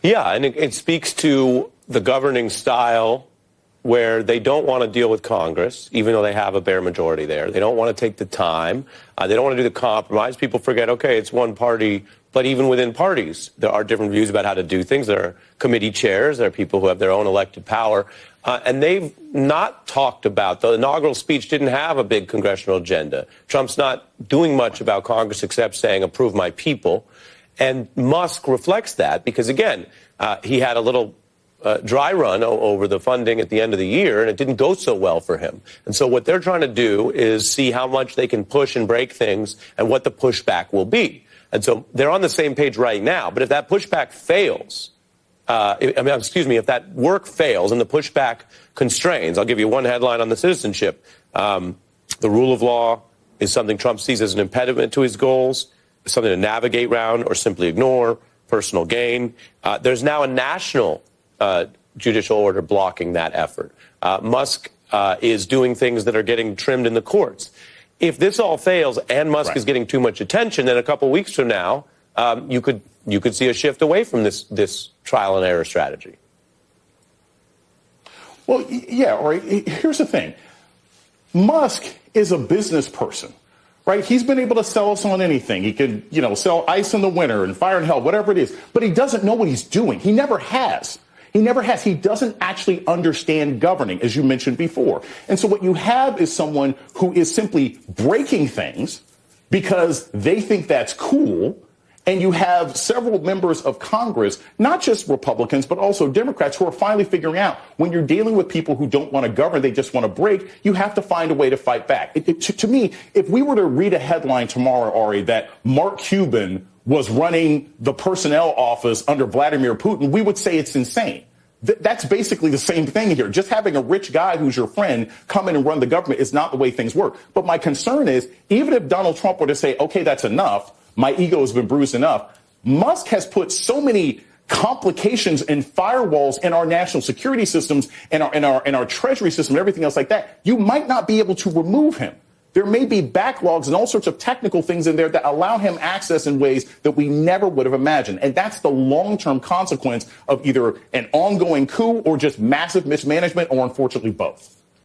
Yeah, and it speaks to the governing style where they don't want to deal with Congress, even though they have a bare majority there. They don't want to take the time. They don't want to do the compromise. People forget, okay, it's one party, but even within parties, there are different views about how to do things. There are committee chairs. There are people who have their own elected power. And they've not talked about, the inaugural speech didn't have a big congressional agenda. Trump's not doing much about Congress except saying, approve my people. And Musk reflects that because, again, he had a little dry run over the funding at the end of the year, and it didn't go so well for him. And so what they're trying to do is see how much they can push and break things and what the pushback will be. And so they're on the same page right now. But if that pushback fails, if that work fails and the pushback constrains, I'll give you one headline on the citizenship. The rule of law is something Trump sees as an impediment to his goals, something to navigate around or simply ignore, personal gain. There's now a national judicial order blocking that effort. Musk is doing things that are getting trimmed in the courts. If this all fails and Musk is getting too much attention, then a couple of weeks from now, you could see a shift away from this trial and error strategy. Well, yeah, all right. Here's the thing. Musk is a business person, right? He's been able to sell us on anything. He could, sell ice in the winter and fire in hell, whatever it is. But he doesn't know what he's doing. He never has. He never has. He doesn't actually understand governing, as you mentioned before. And so what you have is someone who is simply breaking things because they think that's cool. And you have several members of Congress, not just Republicans, but also Democrats, who are finally figuring out when you're dealing with people who don't want to govern, they just want to break, you have to find a way to fight back. To me, if we were to read a headline tomorrow, Ari, that Mark Cuban was running the personnel office under Vladimir Putin, we would say it's insane. That's basically the same thing here. Just having a rich guy who's your friend come in and run the government is not the way things work. But my concern is, even if Donald Trump were to say, OK, that's enough, my ego has been bruised enough, Musk has put so many complications and firewalls in our national security systems and our treasury system and everything else like that. You might not be able to remove him. There may be backlogs and all sorts of technical things in there that allow him access in ways that we never would have imagined. And that's the long-term consequence of either an ongoing coup or just massive mismanagement, or unfortunately both.